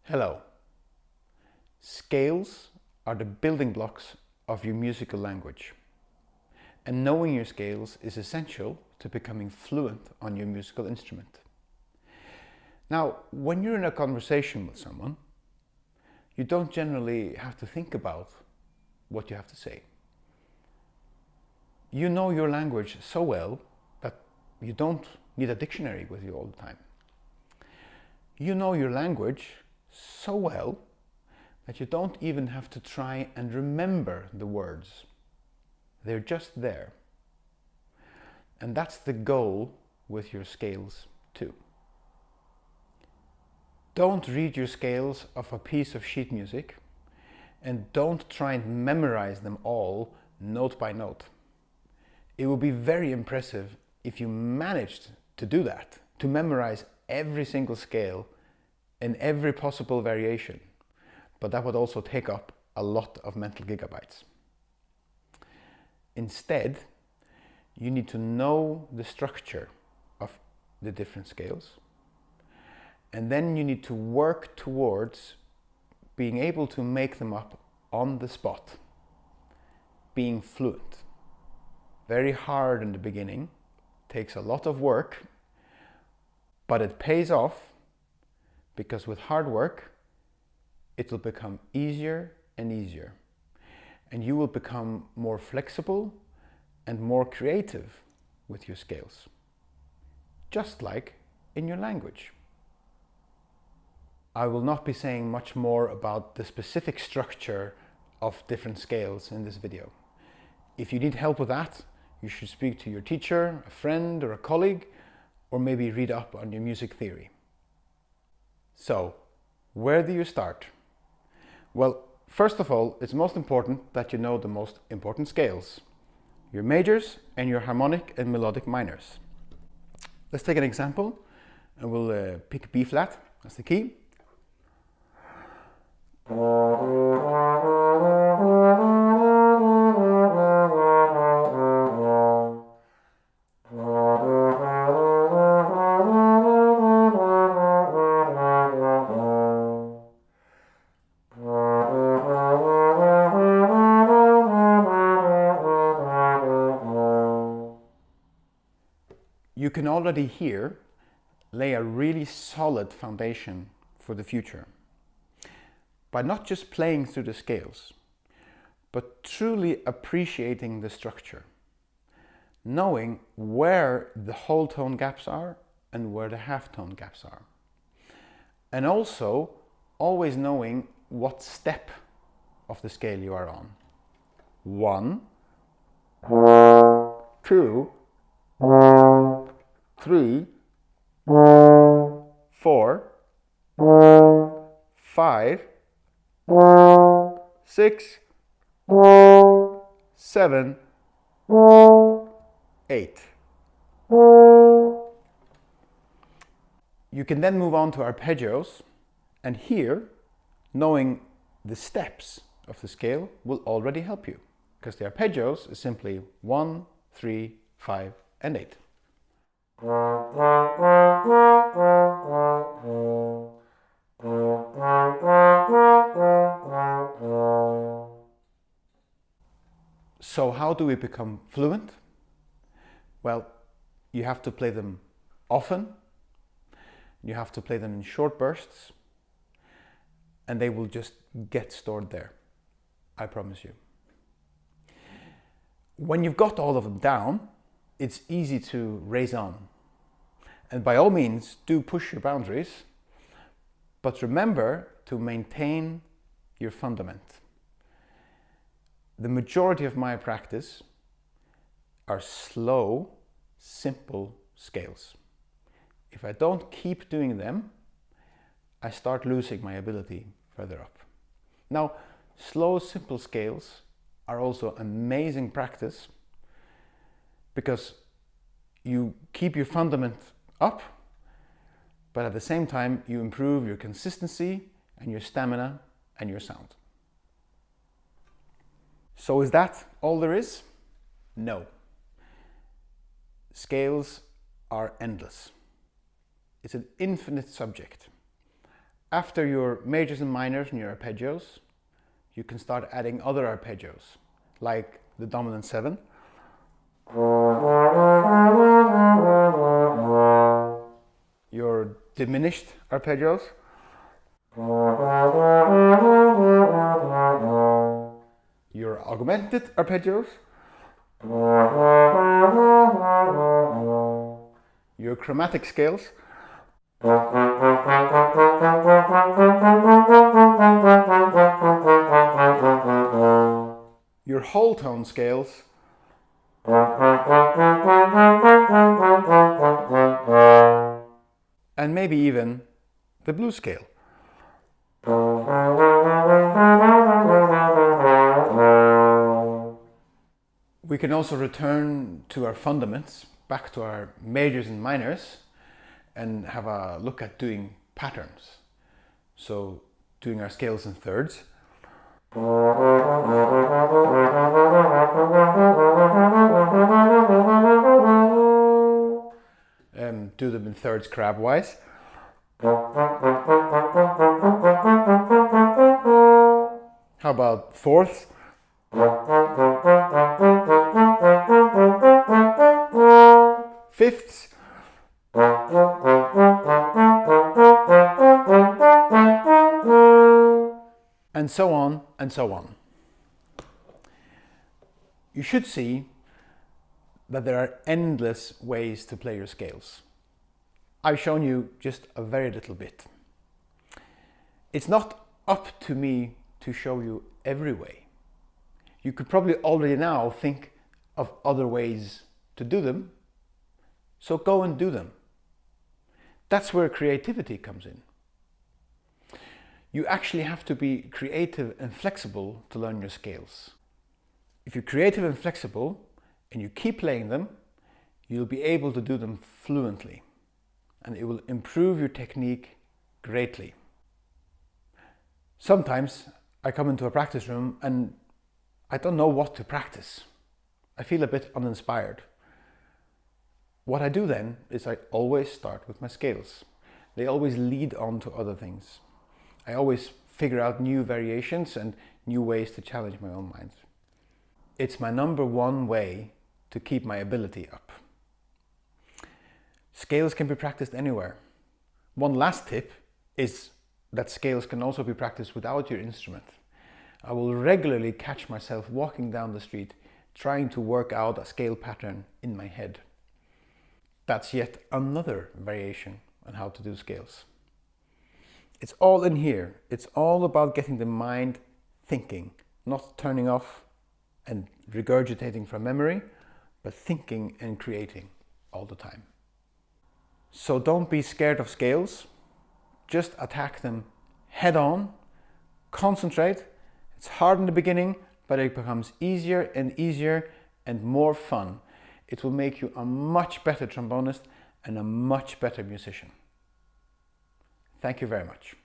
Hello. Scales are the building blocks of your musical language. And knowing your scales is essential to becoming fluent on your musical instrument. Now, when you're in a conversation with someone, you don't generally have to think about what you have to say. You know your language so well that you don't need a dictionary with you all the time. You know your language so well that you don't even have to try and remember the words. They're just there. And that's the goal with your scales too. Don't read your scales of a piece of sheet music and don't try and memorize them all note by note. It would be very impressive if you managed to do that, to memorize every single scale in every possible variation, but that would also take up a lot of mental gigabytes. Instead, you need to know the structure of the different scales, and then you need to work towards being able to make them up on the spot, being fluent. Very hard in the beginning, takes a lot of work, but it pays off because with hard work, it will become easier and easier. And you will become more flexible and more creative with your scales. Just like in your language. I will not be saying much more about the specific structure of different scales in this video. If you need help with that, you should speak to your teacher, a friend or a colleague, or maybe read up on your music theory. So, where do you start? Well, first of all, it's most important that you know the most important scales. Your majors and your harmonic and melodic minors. Let's take an example and we'll pick B flat as the key. You can already here lay a really solid foundation for the future by not just playing through the scales, but truly appreciating the structure, knowing where the whole tone gaps are and where the half tone gaps are, and also always knowing what step of the scale you are on. 1, 2, 3, 4, 5, 6, 7, 8. You can then move on to arpeggios, and here, knowing the steps of the scale will already help you, because the arpeggios is simply 1, 3, 5, and 8. So how do we become fluent? Well, you have to play them often, you have to play them in short bursts, and they will just get stored there, I promise you. When you've got all of them down, it's easy to race on. And by all means, do push your boundaries, but remember to maintain your fundament. The majority of my practice are slow, simple scales. If I don't keep doing them, I start losing my ability further up. Now, slow, simple scales are also amazing practice because you keep your fundament up, but at the same time you improve your consistency and your stamina and your sound. So is that all there is? No. Scales are endless. It's an infinite subject. After your majors and minors and your arpeggios, you can start adding other arpeggios, like the dominant 7, your diminished arpeggios, your augmented arpeggios, your chromatic scales, your whole tone scales, and maybe even the blues scale. We can also return to our fundaments, back to our majors and minors, and have a look at doing patterns. So doing our scales in thirds. Do them in thirds crabwise. How about fourths? Fifths? And so on and so on. You should see that there are endless ways to play your scales. I've shown you just a very little bit. It's not up to me to show you every way. You could probably already now think of other ways to do them, so go and do them. That's where creativity comes in. You actually have to be creative and flexible to learn your scales. If you're creative and flexible and you keep playing them, you'll be able to do them fluently, and it will improve your technique greatly. Sometimes I come into a practice room and I don't know what to practice. I feel a bit uninspired. What I do then is I always start with my scales. They always lead on to other things. I always figure out new variations and new ways to challenge my own mind. It's my number one way to keep my ability up. Scales can be practiced anywhere. One last tip is that scales can also be practiced without your instrument. I will regularly catch myself walking down the street trying to work out a scale pattern in my head. That's yet another variation on how to do scales. It's all in here. It's all about getting the mind thinking, not turning off and regurgitating from memory, but thinking and creating all the time. So don't be scared of scales. Just attack them head on, concentrate. It's hard in the beginning, but it becomes easier and easier and more fun. It will make you a much better trombonist and a much better musician. Thank you very much.